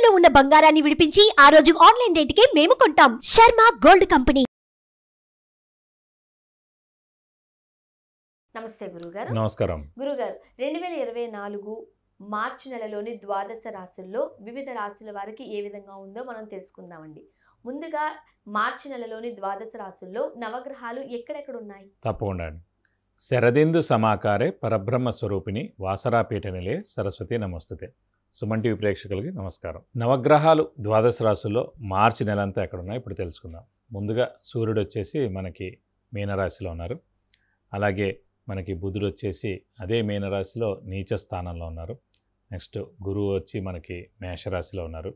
తాకట్టులో ఉన్న బంగారాన్ని విడిపించి ఆ రోజు ఆన్లైన్ రేటుకే మేము కొంటాం. Sharma gold company. నమస్తే గురుగారు. నమస్కారం గురుగారు, 2024 మార్చి నెలలోని ద్వాదశ రాశుల్లో వివిధ రాశుల వారికి ఏ విధంగా ఉందో మనం తెలుసుకుందామండి. ముందుగా మార్చి నెలలోని ద్వాదశ రాశుల్లో నవగ్రహాలు ఎక్కడెక్కడ ఉన్నాయి? తప్పకుండా అండి. శరదిందు సమాకారే పరబ్రహ్మ స్వరూపిణి వాసరాపీఠ నిలే సరస్వతి నమస్తుతే. సుమన్ టీవీ ప్రేక్షకులకి నమస్కారం. నవగ్రహాలు ద్వాదశ రాశుల్లో మార్చి నెల అంతా ఎక్కడ ఉన్నాయో ఇప్పుడు తెలుసుకుందాం. ముందుగా సూర్యుడు వచ్చేసి మనకి మీనరాశిలో ఉన్నారు. అలాగే మనకి బుధుడు వచ్చేసి అదే మీనరాశిలో నీచ స్థానంలో ఉన్నారు. నెక్స్ట్ గురువు వచ్చి మనకి మేషరాశిలో ఉన్నారు.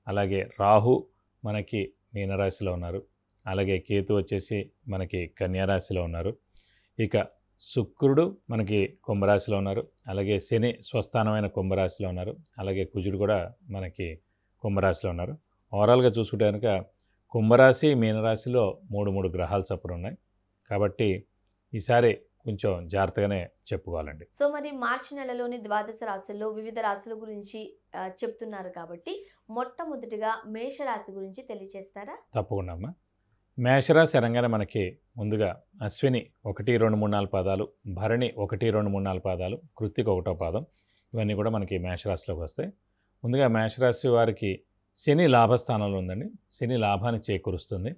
అలాగే రాహు మనకి మీనరాశిలో ఉన్నారు. అలాగే కేతు వచ్చేసి మనకి కన్యారాశిలో ఉన్నారు. ఇక శుక్రుడు మనకి కుంభరాశిలో ఉన్నారు. అలాగే శని స్వస్థానమైన కుంభరాశిలో ఉన్నారు. అలాగే కుజుడు కూడా మనకి కుంభరాశిలో ఉన్నారు. ఓవరాల్గా చూసుకుంటే కనుక కుంభరాశి మీనరాశిలో మూడు గ్రహాలు చొప్పున ఉన్నాయి. కాబట్టి ఈసారి కొంచెం జాగ్రత్తగానే చెప్పుకోవాలండి. సో మరి మార్చి నెలలోని ద్వాదశ రాశుల్లో వివిధ రాశుల గురించి చెప్తున్నారు కాబట్టి మొట్టమొదటిగా మేషరాశి గురించి తెలియజేస్తారా? తప్పకుండా అమ్మా. మేషరాశి అనగానే మనకి ముందుగా అశ్విని 1, 2, 3, 4 పాదాలు, భరణి 1, 2, 3, 4 పాదాలు, కృత్తిక 1వ పాదం, ఇవన్నీ కూడా మనకి మేషరాశిలోకి వస్తాయి. ముందుగా మేషరాశి వారికి శని లాభస్థానంలో ఉందండి. శని లాభాన్ని చేకూరుస్తుంది.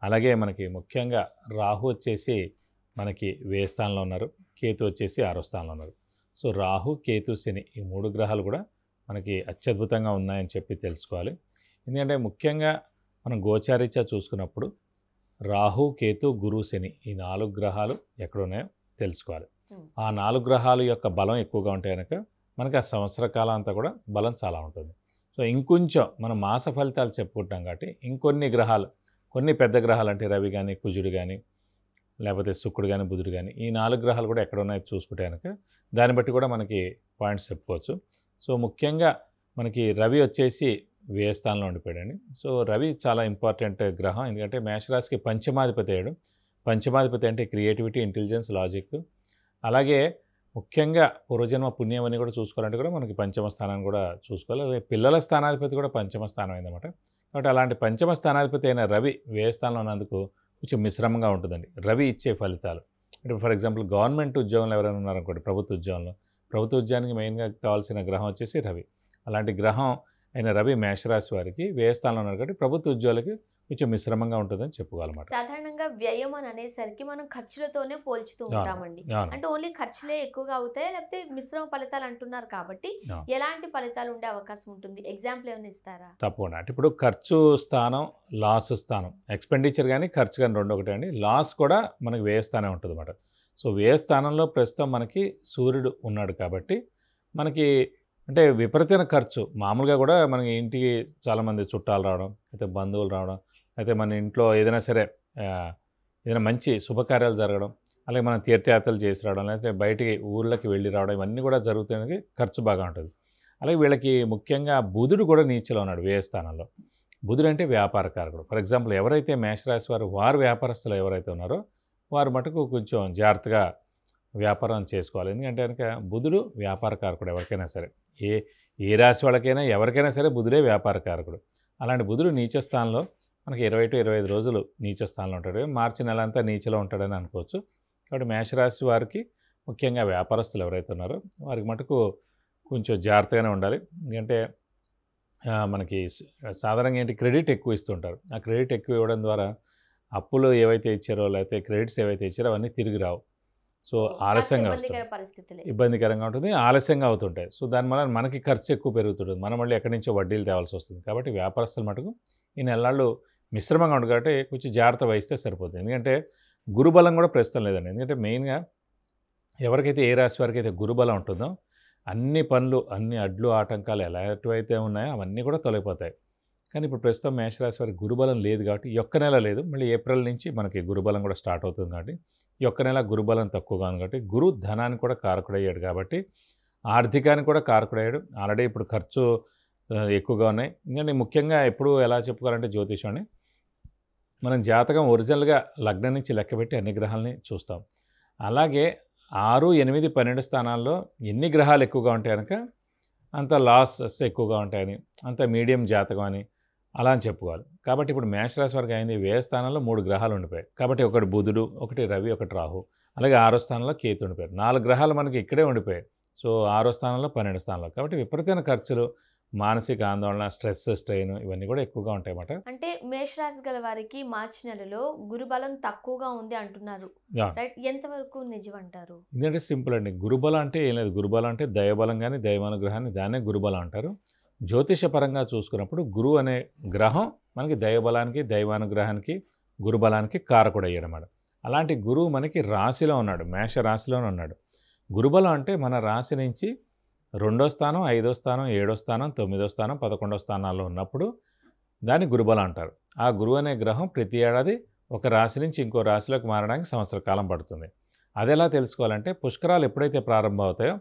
అలాగే మనకి ముఖ్యంగా రాహు వచ్చేసి మనకి వ్యయ స్థానంలో ఉన్నారు. కేతు వచ్చేసి 6వ స్థానంలో ఉన్నారు. సో రాహు, కేతు, శని ఈ 3 గ్రహాలు కూడా మనకి అత్యద్భుతంగా ఉన్నాయని చెప్పి తెలుసుకోవాలి. ఎందుకంటే ముఖ్యంగా మనం గోచారీత్యా చూసుకున్నప్పుడు రాహు, కేతు, గురు, శని ఈ 4 గ్రహాలు ఎక్కడున్నాయో తెలుసుకోవాలి. ఆ 4 గ్రహాల యొక్క బలం ఎక్కువగా ఉంటే కనుక మనకి ఆ సంవత్సర కాలం అంతా కూడా బలం చాలా ఉంటుంది. సో ఇంకొంచెం మనం మాస ఫలితాలు చెప్పుకుంటాం కాబట్టి ఇంకొన్ని గ్రహాలు, కొన్ని పెద్ద గ్రహాలు అంటే రవి కానీ, కుజుడు కానీ, లేకపోతే శుక్రుడు కానీ, బుధుడు కానీ ఈ 4 గ్రహాలు కూడా ఎక్కడ ఉన్నాయో చూసుకుంటే కనుక దాన్ని బట్టి కూడా మనకి పాయింట్స్ చెప్పుకోవచ్చు. సో ముఖ్యంగా మనకి రవి వచ్చేసి వ్యయ స్థానంలో ఉండిపోయాడండి. సో రవి చాలా ఇంపార్టెంట్ గ్రహం. ఎందుకంటే మేషరాశికి పంచమాధిపతి అయ్యాడు. పంచమాధిపతి అంటే క్రియేటివిటీ, ఇంటెలిజెన్స్, లాజిక్. అలాగే ముఖ్యంగా పూర్వజన్మ పుణ్యం అని కూడా చూసుకోవాలంటే కూడా మనకి పంచమ స్థానాన్ని కూడా చూసుకోవాలి. అలాగే పిల్లల స్థానాధిపతి కూడా పంచమ స్థానం అయిందన్నమాట. కాబట్టి అలాంటి పంచమ స్థానాధిపతి అయిన రవి వ్యయ స్థానంలో ఉన్నందుకు కొంచెం మిశ్రమంగా ఉంటుందండి రవి ఇచ్చే ఫలితాలు. అంటే ఫర్ ఎగ్జాంపుల్ గవర్నమెంట్ ఉద్యోగంలో ఎవరైనా ఉన్నారనుకోండి, ప్రభుత్వ ఉద్యోగంలో, ప్రభుత్వ ఉద్యోగానికి మెయిన్గా కావాల్సిన గ్రహం వచ్చేసి రవి. అలాంటి గ్రహం అయిన రవి మేషరాశి వారికి వ్యయ స్థానంలో ఉన్నారు కాబట్టి ప్రభుత్వ ఉద్యోగులకి కొంచెం మిశ్రమంగా ఉంటుందని చెప్పుకోవాలన్నమాట. సాధారణంగా వ్యయం అని అనేసరికి మనం ఖర్చులతోనే పోల్చుతూ ఉంటామండి. అంటే ఓన్లీ ఖర్చులే ఎక్కువగా అవుతాయా, లేకపోతే మిశ్రమ ఫలితాలు అంటున్నారు కాబట్టి ఎలాంటి ఫలితాలు ఉండే అవకాశం ఉంటుంది? ఎగ్జాంపుల్ ఏమైనా ఇస్తారా? తప్పకుండా. అంటే ఇప్పుడు ఖర్చు స్థానం, లాస్ స్థానం, ఎక్స్పెండిచర్ కానీ ఖర్చు కానీ రెండు ఒకటే అండి. లాస్ కూడా మనకి వ్యయ స్థానం ఉంటుంది అన్నమాట. సో వ్యయ స్థానంలో ప్రస్తుతం మనకి సూర్యుడు ఉన్నాడు కాబట్టి మనకి అంటే విపరీతమైన ఖర్చు. మామూలుగా కూడా మనకి ఇంటికి చాలామంది చుట్టాలు రావడం, అయితే బంధువులు రావడం, అయితే మన ఇంట్లో ఏదైనా సరే ఏదైనా మంచి శుభకార్యాలు జరగడం, అలాగే మనం తీర్థయాత్రలు చేసి రావడం, లేకపోతే బయటికి ఊళ్ళకి వెళ్ళి రావడం, ఇవన్నీ కూడా జరుగుతాయి. ఖర్చు బాగా ఉంటుంది. అలాగే వీళ్ళకి ముఖ్యంగా బుధుడు కూడా నీచలో ఉన్నాడు వ్యయ స్థానంలో. బుధుడు అంటే వ్యాపారకారకుడు. ఫర్ ఎగ్జాంపుల్ ఎవరైతే మేషరాశి వారు వ్యాపారస్తులు ఎవరైతే ఉన్నారో వారు మటుకు కొంచెం జాగ్రత్తగా వ్యాపారం చేసుకోవాలి. ఎందుకంటే కనుక బుధుడు వ్యాపారకారకుడు. ఎవరికైనా సరే ఏ రాశి వాళ్ళకైనా ఎవరికైనా సరే బుధుడే వ్యాపారకారకుడు. అలాంటి బుధుడు నీచ స్థానంలో మనకి 20 to 25 రోజులు నీచ స్థానంలో ఉంటాడు. మార్చి నెల అంతా నీచలో ఉంటాడని అనుకోవచ్చు. కాబట్టి మేషరాశి వారికి ముఖ్యంగా వ్యాపారస్తులు ఎవరైతే ఉన్నారో వారికి మటుకు కొంచెం జాగ్రత్తగానే ఉండాలి. ఎందుకంటే మనకి సాధారణంగా ఏంటి క్రెడిట్ ఎక్కువ ఇస్తుంటారు. ఆ క్రెడిట్ ఎక్కువ ఇవ్వడం ద్వారా అప్పులు ఏవైతే ఇచ్చారో లేకపోతే క్రెడిట్స్ ఏవైతే ఇచ్చారో అవన్నీ తిరిగి రావు. సో ఆలస్యంగా వస్తుంది, ఇబ్బందికరంగా ఉంటుంది, ఆలస్యంగా అవుతుంటాయి. సో దానివల్ల మనకి ఖర్చు ఎక్కువ పెరుగుతుంటుంది. మనం మళ్ళీ ఎక్కడి నుంచో వడ్డీలు తేవాల్సి వస్తుంది. కాబట్టి వ్యాపారస్తుల మటుకు ఈ నెలలు మిశ్రమంగా ఉంటుంది కాబట్టి కొంచెం జాగ్రత్త వహిస్తే సరిపోతుంది. ఎందుకంటే గురుబలం కూడా ప్రస్తుతం లేదండి. ఎందుకంటే మెయిన్గా ఎవరికైతే ఏ రాశి వారికి అయితే గురుబలం ఉంటుందో అన్ని పనులు, అన్ని అడ్లు ఆటంకాలు ఎలాంటివైతే ఉన్నాయో అవన్నీ కూడా తొలగిపోతాయి. కానీ ఇప్పుడు ప్రస్తుతం మేషరాశి వారికి గురుబలం లేదు కాబట్టి ఈ ఒక్క నెల లేదు. మళ్ళీ ఏప్రిల్ నుంచి మనకి గురుబలం కూడా స్టార్ట్ అవుతుంది కాబట్టి ఈ ఒక్క నెల గురుబలం తక్కువగా ఉంది కాబట్టి గురు ధనానికి కూడా కారకుడయ్యాడు కాబట్టి ఆర్థికానికి కూడా కారకుడయ్యాడు. ఆల్రెడీ ఇప్పుడు ఖర్చు ఎక్కువగా ఉన్నాయి. ఎందుకంటే ముఖ్యంగా ఎప్పుడు ఎలా చెప్పుకోవాలంటే జ్యోతిషాన్ని మనం జాతకం ఒరిజినల్గా లగ్నం నుంచి లెక్కబెట్టి అన్ని గ్రహాలని చూస్తాం. అలాగే 6, 8, 12 స్థానాల్లో ఎన్ని గ్రహాలు ఎక్కువగా ఉంటే కనుక అంత లాసెస్ ఎక్కువగా ఉంటాయని, అంత మీడియం జాతకం అని అలా అని చెప్పుకోవాలి. కాబట్టి ఇప్పుడు మేషరాశి వారికి అయింది వ్యయ స్థానంలో 3 గ్రహాలు ఉండిపోయాయి. కాబట్టి ఒకటి బుధుడు, ఒకటి రవి, ఒకటి రాహు, అలాగే 6వ స్థానంలో కేతు ఉండిపోయారు. 4 గ్రహాలు మనకి ఇక్కడే ఉండిపోయాయి. సో 6వ స్థానంలో 12 స్థానంలో. కాబట్టి విపరీతమైన ఖర్చులు, మానసిక ఆందోళన, స్ట్రెస్, స్ట్రెయిన్ ఇవన్నీ కూడా ఎక్కువగా ఉంటాయన్నమాట. అంటే మేషరాశి గల వారికి మార్చి నెలలో గురుబలం తక్కువగా ఉంది అంటున్నారు, రైట్? ఎంతవరకు నిజం అంటారు? ఇదంటే సింపుల్ అండి. గురుబలం అంటే ఏం లేదు. గురుబలం అంటే దైవబలం కానీ దైవానుగ్రహాన్ని దాన్నే గురుబలం అంటారు. జ్యోతిష పరంగా చూసుకున్నప్పుడు గురువు అనే గ్రహం మనకి దైవబలానికి, దైవానుగ్రహానికి, గురుబలానికి కారకుడు అయ్యాడన్నమాట. అలాంటి గురువు మనకి రాశిలో ఉన్నాడు, మేష రాశిలోనే ఉన్నాడు. గురుబలం అంటే మన రాశి నుంచి 2వ స్థానం, 5వ స్థానం, 7వ స్థానం, 9వ స్థానం, 11వ స్థానాల్లో ఉన్నప్పుడు దాన్ని గురుబలం అంటారు. ఆ గురువు అనే గ్రహం ప్రతి ఏడాది ఒక రాశి నుంచి ఇంకో రాశిలోకి మారడానికి సంవత్సర కాలం పడుతుంది. అది ఎలా తెలుసుకోవాలంటే పుష్కరాలు ఎప్పుడైతే ప్రారంభం అవుతాయో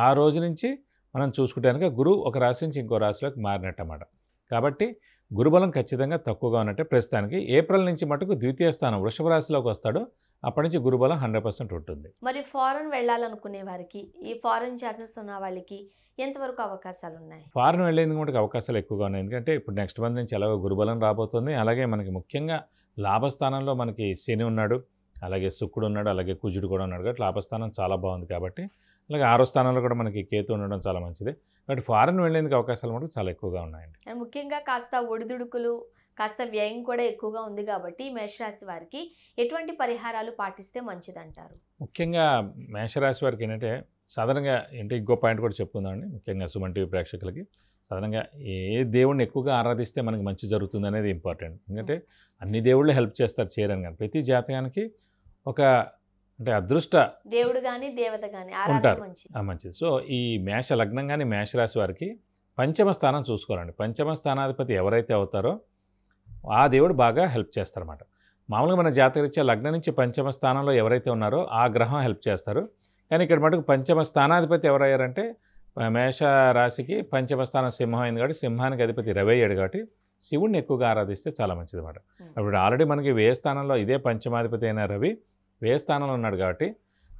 ఆ రోజు నుంచి మనం చూసుకుంటానికి గురువు ఒక రాశి నుంచి ఇంకో రాశిలోకి మారినట్టన్నమాట. కాబట్టి గురుబలం ఖచ్చితంగా తక్కువగా ఉన్నట్టే ప్రస్తుతానికి. ఏప్రిల్ నుంచి మటుకు ద్వితీయ స్థానం వృషభ రాశిలోకి వస్తాడు. అప్పటి నుంచి గురుబలం 100% ఉంటుంది. మరి ఫారెన్ వెళ్ళాలనుకునే వారికి, ఈ ఫారెన్ చార్జెస్ ఉన్న వాళ్ళకి ఎంతవరకు అవకాశాలు ఉన్నాయి? ఫారెన్ వెళ్ళేందుకు మటుకు అవకాశాలు ఎక్కువగా ఉన్నాయి. ఎందుకంటే ఇప్పుడు నెక్స్ట్ మంత్ నుంచి ఎలాగో గురుబలం రాబోతుంది. అలాగే మనకి ముఖ్యంగా లాభస్థానంలో మనకి శని ఉన్నాడు, అలాగే శుక్రుడు ఉన్నాడు, అలాగే కుజుడు కూడా ఉన్నాడు. కాబట్టి లాభస్థానం చాలా బాగుంది. కాబట్టి అలాగే 6వ స్థానంలో కూడా మనకి కేతు ఉండడం చాలా మంచిది. కాబట్టి ఫారెన్ వెళ్ళేందుకు అవకాశాలు మటుకు చాలా ఎక్కువగా ఉన్నాయండి. అండ్ ముఖ్యంగా కాస్త ఒడిదుడుకులు, కాస్త వ్యయం కూడా ఎక్కువగా ఉంది కాబట్టి మేషరాశి వారికి ఎటువంటి పరిహారాలు పాటిస్తే మంచిదంటారు? ముఖ్యంగా మేషరాశి వారికి ఏంటంటే సాధారణంగా ఇంకో పాయింట్ కూడా చెప్పుకుందామండి. ముఖ్యంగా సుమన్ టీవీ ప్రేక్షకులకి సాధారణంగా ఏ దేవుడిని ఎక్కువగా ఆరాధిస్తే మనకి మంచి జరుగుతుంది అనేది ఇంపార్టెంట్. ఎందుకంటే అన్ని దేవుళ్ళు హెల్ప్ చేస్తారు, చేయరని కానీ ప్రతి జాతకానికి ఒక అంటే అదృష్ట దేవుడు కానీ దేవత కానీ ఉంటారు, మంచిది. సో ఈ మేష లగ్నం కానీ మేషరాశి వారికి పంచమ స్థానం చూసుకోవాలండి. పంచమ స్థానాధిపతి ఎవరైతే అవుతారో ఆ దేవుడు బాగా హెల్ప్ చేస్తారన్నమాట. మామూలుగా మన జాతకరీత్యా లగ్నం నుంచి పంచమ స్థానంలో ఎవరైతే ఉన్నారో ఆ గ్రహం హెల్ప్ చేస్తారు. కానీ ఇక్కడ మటుకు పంచమ స్థానాధిపతి ఎవరయ్యారంటే మేష రాశికి పంచమ స్థానం సింహం అయింది కాబట్టి సింహానికి అధిపతి రవి అయ్యాడు కాబట్టి శివుణ్ణి ఎక్కువగా ఆరాధిస్తే చాలా మంచిది అన్నమాట. అప్పుడు ఆల్రెడీ మనకి వ్యయ స్థానంలో ఇదే పంచమాధిపతి అయిన రవి వ్యయ స్థానంలో ఉన్నాడు కాబట్టి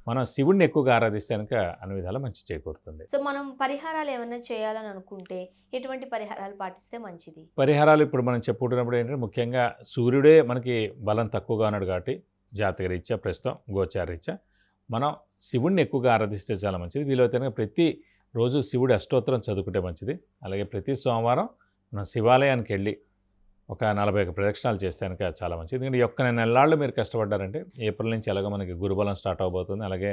మనం శివుణ్ణి ఎక్కువగా ఆరాధిస్తే కనుక అన్ని విధాలా మంచి చేకూరుతుంది. సో మనం పరిహారాలు ఏమైనా చేయాలని అనుకుంటే ఎటువంటి పరిహారాలు పాటిస్తే మంచిది? పరిహారాలు ఇప్పుడు మనం చెప్పుకుంటున్నప్పుడు ఏంటంటే ముఖ్యంగా సూర్యుడే మనకి బలం తక్కువగా ఉన్నాడు కాబట్టి జాతకరీత్యా ప్రస్తుతం గోచారరీత్యా మనం శివుణ్ణి ఎక్కువగా ఆరాధిస్తే చాలా మంచిది. వీలైతే ప్రతి రోజు శివుడి అష్టోత్తరం చదువుకుంటే మంచిది. అలాగే ప్రతి సోమవారం మనం శివాలయానికి వెళ్ళి ఒక 41 ప్రదక్షిణాలు చేస్తే కనుక చాలా మంచిది. ఎందుకంటే ఈ ఒక్క నెలలాళ్ళు మీరు కష్టపడ్డారంటే ఏప్రిల్ నుంచి ఎలాగో మనకి గురుబలం స్టార్ట్ అవబోతుంది. అలాగే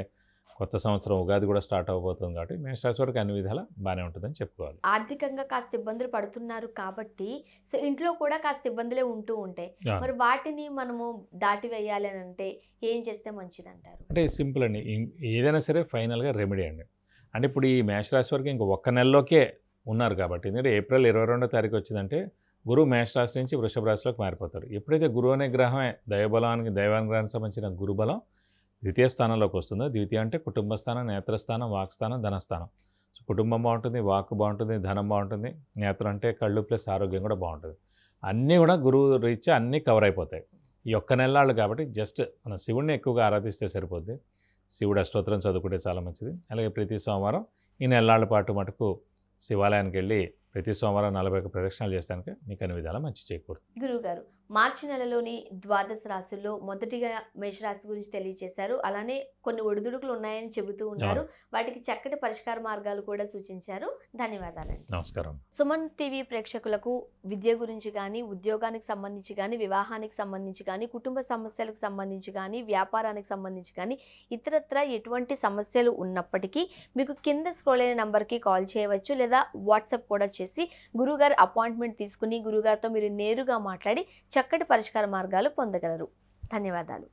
కొత్త సంవత్సరం ఉగాది కూడా స్టార్ట్ అవబోతుంది కాబట్టి మేషరాశి వారికి అన్ని విధాలా బాగానే ఉంటుందని చెప్పుకోవాలి. ఆర్థికంగా కాస్త ఇబ్బందులు పడుతున్నారు కాబట్టి సో ఇంట్లో కూడా కాస్త ఇబ్బందులే ఉంటూ ఉంటాయి. మరి వాటిని మనము దాటి వేయాలి అని అంటే ఏం చేస్తే మంచిది అంటారు? అంటే సింపుల్ అండి. ఏదైనా సరే ఫైనల్గా రెమెడీ అండి. అంటే ఇప్పుడు ఈ మేషరాశి వారికి ఇంక ఒక్క నెలలోకే ఉన్నారు కాబట్టి ఎందుకంటే ఏప్రిల్ 22వ తారీఖు వచ్చిందంటే గురువు మేషరాశి నుంచి వృషభ రాశిలోకి మారిపోతారు. ఎప్పుడైతే గురువు అనే గ్రహమే దైవబలానికి దైవానుగ్రహానికి సంబంధించిన గురుబలం ద్వితీయ స్థానంలోకి వస్తుందో, ద్వితీయ అంటే కుటుంబ స్థానం, నేత్రస్థానం, వాక్స్థానం, ధనస్థానం. సో కుటుంబం బాగుంటుంది, వాక్ బాగుంటుంది, ధనం బాగుంటుంది, నేత్రం అంటే కళ్ళు ప్లస్ ఆరోగ్యం కూడా బాగుంటుంది. అన్నీ కూడా గురువు రీత్యా అన్నీ కవర్ అయిపోతాయి ఈ ఒక్క నెలలు కాబట్టి. జస్ట్ మన శివుడిని ఎక్కువగా ఆరాధిస్తే సరిపోద్ది. శివుడు అష్టోత్తరం చదువుకుంటే చాలా మంచిది. అలాగే ప్రతి సోమవారం ఈ నెలల పాటు మటుకు శివాలయానికి వెళ్ళి ప్రతి సోమవారం 41 ప్రదక్షిణాలు చేస్తానికి మీకు అన్ని విధాలా మంచి చేకూరుతుంది. గురువుగారు, మార్చి నెలలోని ద్వాదశ రాశుల్లో మొదటిగా మేషరాశి గురించి తెలియజేశారు. అలానే కొన్ని ఒడిదుడుకులు ఉన్నాయని చెబుతూ ఉన్నారు. వాటికి చక్కటి పరిష్కార మార్గాలు కూడా సూచించారు. ధన్యవాదాలండి. నమస్కారం. సుమన్ టీవీ ప్రేక్షకులకు విద్య గురించి కానీ, ఉద్యోగానికి సంబంధించి కానీ, వివాహానికి సంబంధించి కానీ, కుటుంబ సమస్యలకు సంబంధించి కానీ, వ్యాపారానికి సంబంధించి కానీ, ఇతరత్ర ఎటువంటి సమస్యలు ఉన్నప్పటికీ మీకు కింద స్క్రోల్ అయిన నంబర్కి కాల్ చేయవచ్చు, లేదా వాట్సాప్ కూడా చేసి గురువుగారు అపాయింట్మెంట్ తీసుకుని గురువుగారితో మీరు నేరుగా మాట్లాడి చక్కటి పరిష్కార మార్గాలు పొందగలరు. ధన్యవాదాలు.